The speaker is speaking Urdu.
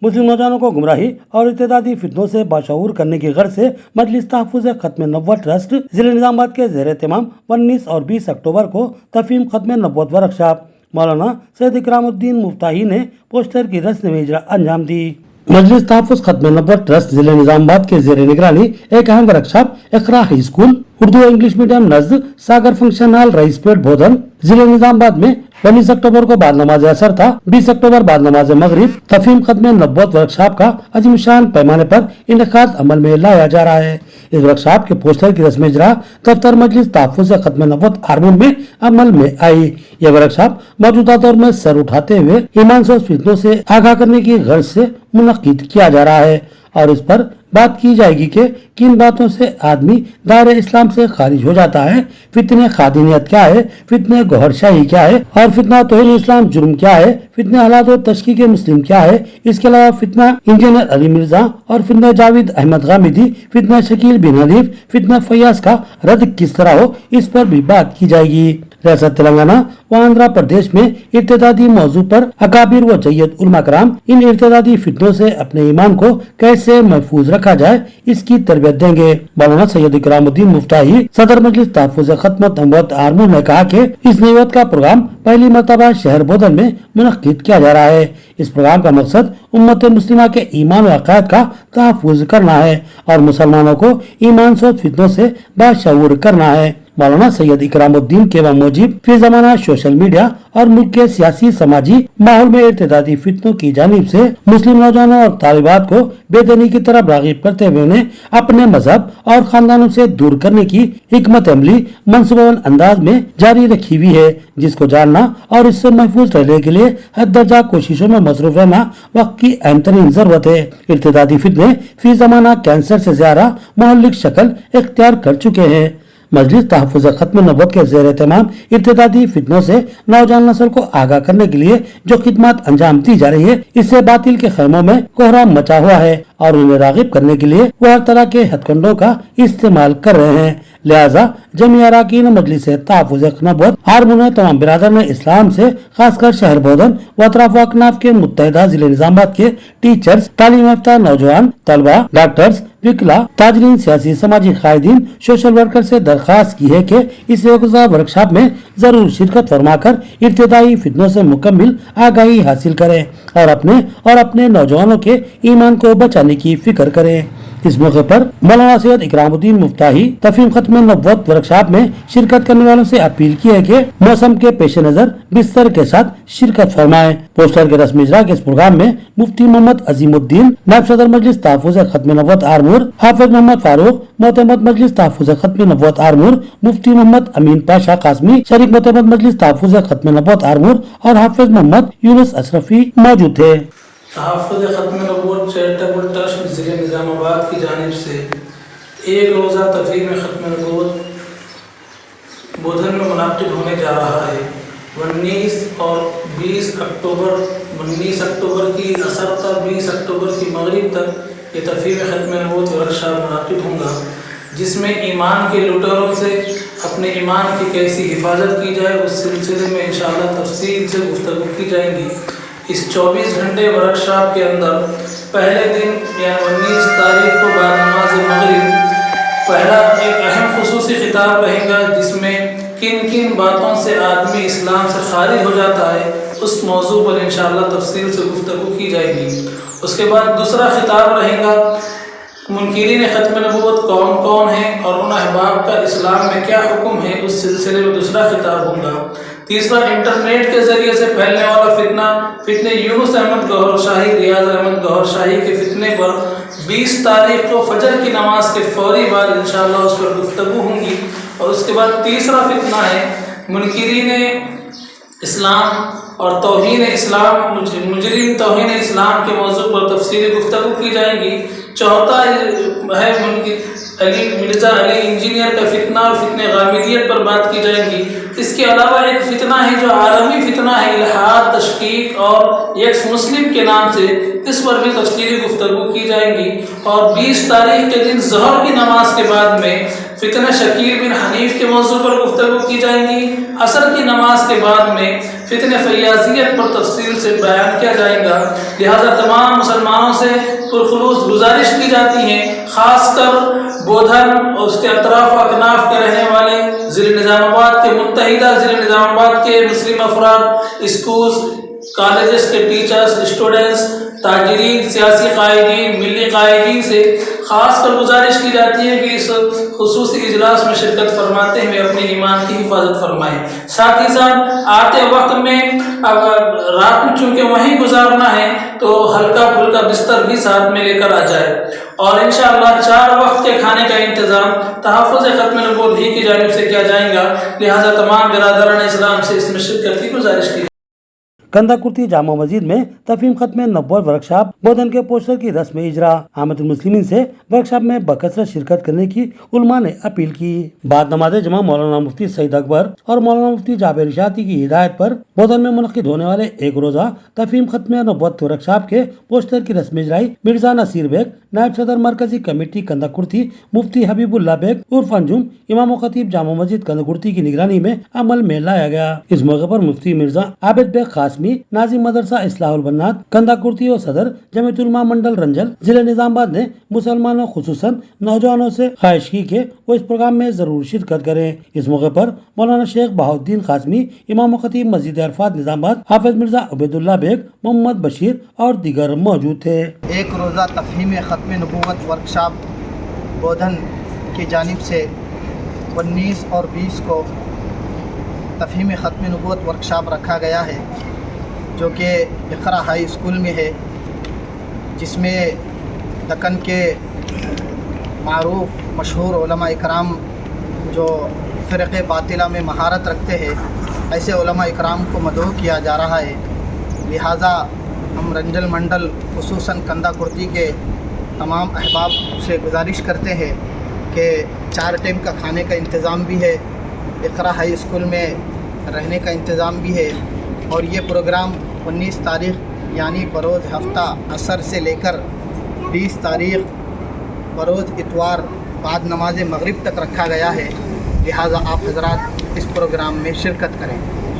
مسلم نوجوانوں کو گمراہی اور ارتدادی فتنوں سے باشعور کرنے کی غرض سے مجلس تحفظ ختم نبوت ٹرسٹ ضلع نظام آباد کے زیر اہتمام 19 اور 20 اکتوبر کو تفہیم ختم نبوت ورکشاپ مولانا سید اکرام الدین مفتاحی نے پوسٹر کی رسم اجرا انجام دی۔ مجلس تحفظ ختم نبوت ٹرسٹ ضلع نظام آباد کے زیر نگرانی ایک اہم workshop Iqra high school Urdu English medium نزد ساگر فنکشن ہال رئیس پیٹ بودھن ضلع نظام آباد میں 19 اکتوبر کو بعد نماز اثر تھا 20 اکتوبر بعد نماز مغرب تفہیم ختم نبوت ورکشاپ کا عظیم شان پیمانے پر انعقاد عمل میں لایا جا رہا ہے۔ اس ورکشاپ کے پوسٹر کی رسم اجرا دفتر مجلس تحفظ ختم نبوت ہارمون میں عمل میں آئی۔ یہ ورکشاپ موجودہ دور میں سر اٹھاتے ہوئے ایمان سوز فتنوں سے آگاہ کرنے کی غرض سے منعقد کیا جا رہا ہے اور اس پر بات کی جائے گی کہ کن باتوں سے آدمی دائرہ اسلام سے خارج ہو جاتا ہے، فتنہ خادنیت کیا ہے، فتنہ گوھر شاہی کیا ہے اور فتنہ توہین اسلام جرم کیا ہے، فتنہ حالات و تشکیک مسلم کیا ہے۔ اس کے علاوہ فتنہ انجینئر علی مرزا اور فتنہ جاوید احمد غامدی، فتنہ شکیل بن حنیف، فتنہ فیاض کا رد کس طرح ہو، اس پر بھی بات کی جائے گی۔ ریاست تلنگانہ و آندھرا پردیش میں ارتدادی موضوع پر اکابر و جید علماء کرام ان ارتدادی فتنوں سے اپنے ایمان کو کیسے محفوظ رکھا جائے اس کی تربیت دیں گے۔ مولانا سید اکرام الدین مفتاحی صدر مجلس تحفظ ختم نبوت ہارمون نے کہا کہ اس نوعیت کا پروگرام پہلی مرتبہ شہر بودھن میں منعقد کیا جا رہا ہے۔ اس پروگرام کا مقصد امت مسلمہ کے ایمان و عقائد کا تحفظ کرنا ہے اور مسلمانوں کو ایمان سوز فتنوں سے باشعور کرنا ہے۔ مولانا سید اکرام الدین کے موجب فی زمانہ سوشل میڈیا اور ملک کے سیاسی سماجی ماحول میں ارتدادی فتنوں کی جانب سے مسلم نوجوانوں اور طالبات کو بے دینی کی طرف راغب کرتے ہوئے انہیں اپنے مذہب اور خاندانوں سے دور کرنے کی حکمت عملی منصوبہ بند انداز میں جاری رکھی ہوئی ہے، جس کو جاننا اور اس سے محفوظ رہنے کے لیے حد درجہ کوششوں میں مصروف رہنا وقت کی اہم ترین ضرورت ہے۔ ارتدادی فتنے فی زمانہ کینسر سے زیادہ مہلک شکل اختیار کر چکے ہیں۔ مجلس تحفظ ختم نبوت کے زیر اہتمام ارتدادی فتنوں سے نوجوان نسل کو آگاہ کرنے کے لیے جو خدمات انجام دی جا رہی ہے، اس سے باطل کے خیموں میں کوہرام مچا ہوا ہے اور انہیں راغب کرنے کے لیے وہ ہر طرح کے ہتھ کنڈوں کا استعمال کر رہے ہیں۔ لہذا جميع اراکین مجلس تحفظ نبوت ہارمون نے تمام برادران اسلام سے خاص کر شہر بودھن و اطراف و اکناف کے متحدہ ضلع نظام آباد کے ٹیچرز، تعلیم یافتہ نوجوان، طلبہ، ڈاکٹرز، وکلا، تاجرین، سیاسی سماجی قائدین، سوشل ورکر سے درخواست کی ہے کہ اس روزہ ورکشاپ میں ضرور شرکت فرما کر ابتدائی فتنوں سے مکمل آگاہی حاصل کریں اور اپنے نوجوانوں کے ایمان کو بچانے کی فکر کریں۔ اس موقع پر مولانا سید اکرام الدین مفتاحی تفہیم ختم نبوت ورکشاپ میں شرکت کرنے والوں سے اپیل کی ہے کہ موسم کے پیش نظر بستر کے ساتھ شرکت فرمائیں۔ پوسٹر کے رسمی اجرا کے اس پروگرام میں مفتی محمد عظیم الدین، نائب صدر مجلس تحفظ ختم نبوت ہارمون، حافظ محمد فاروق، معتمد مجلس تحفظ ختم نبوت ہارمون، مفتی محمد امین پاشا قاسمی، شریک معتمد مجلس تحفظ ختم نبوت ہارمون اور حافظ محمد یونس اشرفی موجود تھے۔ تحفظ ختم نبوت چیریٹیبل ٹرسٹ ضلع نظام آباد کی جانب سے ایک روزہ تفہیم ختم نبوت بودھن میں منعقد ہونے جا رہا ہے۔ 19 اور 20 اکتوبر 19 اکتوبر کی عصر تک 20 اکتوبر کی مغرب تک یہ تفہیم ختم نبوت ورکشاپ منعقد ہوں گا، جس میں ایمان کے لٹوروں سے اپنے ایمان کی کیسی حفاظت کی جائے اس سلسلے میں انشاءاللہ تفصیل سے گفتگو کی جائیں گی۔ اس 24 گھنٹے ورکشاپ کے اندر پہلے دن یعنی 19 تاریخ کو بعد نماز مغرب پہلا ایک اہم خصوصی خطاب رہے گا، جس میں کن کن باتوں سے آدمی اسلام سے خارج ہو جاتا ہے اس موضوع پر انشاءاللہ تفصیل سے گفتگو کی جائے گی۔ اس کے بعد دوسرا خطاب رہے گا منکرین ختم نبوت کون کون ہیں اور ان احباب کا اسلام میں کیا حکم ہے، اس سلسلے میں دوسرا خطاب ہوگا۔ تیسرا انٹرنیٹ کے ذریعے سے پھیلنے والا فتنہ یونس احمد گوھر شاہی، ریاض احمد گوھر شاہی کے فتنے پر 20 تاریخ کو فجر کی نماز کے فوری بعد انشاءاللہ اس پر گفتگو ہوں گی۔ اور اس کے بعد تیسرا فتنہ ہے منکرین اسلام اور توہین اسلام، مجرم توہین اسلام کے موضوع پر تفصیلی گفتگو کی جائے گی۔ چوتھا ہے علی مرزا علی انجینئر کا فتنہ اور فتنہ غامدیت پر بات کی جائے گی۔ اس کے علاوہ ایک فتنہ ہے جو عالمی فتنہ ہے، الحاد، تشکیک اور یکس مسلم کے نام سے، اس پر بھی تفصیلی گفتگو کی جائے گی۔ اور 20 تاریخ کے دن ظہر کی نماز کے بعد میں فتنہ شکیل بن حنیف کے موضوع پر گفتگو کی جائے گی۔ عصر کی نماز کے بعد میں فتنہ فیاضیت پر تفصیل سے بیان کیا جائے گا، لہذا تمام مسلمانوں سے پرخلوص گزارش کی جاتی ہے، خاص کر بودھن اور اس کے اطراف و اکناف کے رہنے والے، ضلع نظام آباد کے متحدہ ضلع نظام آباد کے مسلم افراد، اسکولز کالجز کے ٹیچرز، اسٹوڈنٹس، تاجرین، سیاسی قائدین، ملی قائدین سے خاص کر گزارش کی جاتی ہے کہ اس خصوصی اجلاس میں شرکت فرماتے ہوئے اپنے ایمان کی حفاظت فرمائیں۔ ساتھ ہی ساتھ آتے وقت میں رات میں چونکہ وہیں گزارنا ہے تو ہلکا پھلکا بستر بھی ساتھ میں لے کر آ جائے، اور انشاءاللہ 4 وقت کے کھانے کا انتظام تحفظ ختم نبوت ہی کی جانب سے کیا جائے گا، لہذا تمام برادران اسلام سے اس میں شرکت کی گزارش کی۔ کندا کرتی جامع مسجد میں تفہیم ختم نبوت ورکشاپ بودھن کے پوسٹر کی رسم اجرا، عامت المسلمین سے ورکشاپ میں بکثرت شرکت کرنے کی علماء نے اپیل کی۔ بعد نماز جمعہ مولانا مفتی سعید اکبر اور مولانا مفتی جابر اشاعتی کی ہدایت پر بودھن میں منعقد ہونے والے ایک روزہ تفہیم ختم نبوت ورکشاپ کے پوسٹر کی رسم اجرائی مرزا نصیر بیگ، نائب صدر مرکزی کمیٹی کندا کرتی، مفتی حبیب اللہ بیگ عرف انجم، امام و خطیب جامع مسجد کندا کرتی کی نگرانی میں عمل میں لایا گیا۔ اس موقع پر مفتی مرزا عابد بیگ قاسمی، ناظم مدرسہ اصلاح البنات کندا کرتی اور صدر جمعیت علماء منڈل رنجل ضلع نظام آباد نے مسلمانوں خصوصاً نوجوانوں سے خواہش کی کہ وہ اس پروگرام میں ضرور شرکت کریں۔ اس موقع پر مولانا شیخ بہاؤالدین قاسمی، امام و خطیب مسجد عرفات نظام آباد، حافظ مرزا عبید اللہ بیگ، محمد بشیر اور دیگر موجود تھے۔ ایک روزہ تفہیم ختم نبوت ورکشاپ بودھن کی جانب سے 19 اور 20 کو تفہیم ختم نبوت ورکشاپ رکھا گیا ہے، جو کہ اقرا ہائی اسکول میں ہے، جس میں دکن کے معروف مشہور علماء اکرام جو فرق باطلہ میں مہارت رکھتے ہیں، ایسے علماء اکرام کو مدعو کیا جا رہا ہے۔ لہٰذا ہم رنجل منڈل خصوصاً کندا کرتی کے تمام احباب سے گزارش کرتے ہیں کہ 4 ٹائم کا کھانے کا انتظام بھی ہے، اقرا ہائی اسکول میں رہنے کا انتظام بھی ہے، اور یہ پروگرام 19 تاریخ یعنی بروز ہفتہ عصر سے لے کر 20 تاریخ بروز اتوار بعد نماز مغرب تک رکھا گیا ہے، لہٰذا آپ حضرات اس پروگرام میں شرکت کریں۔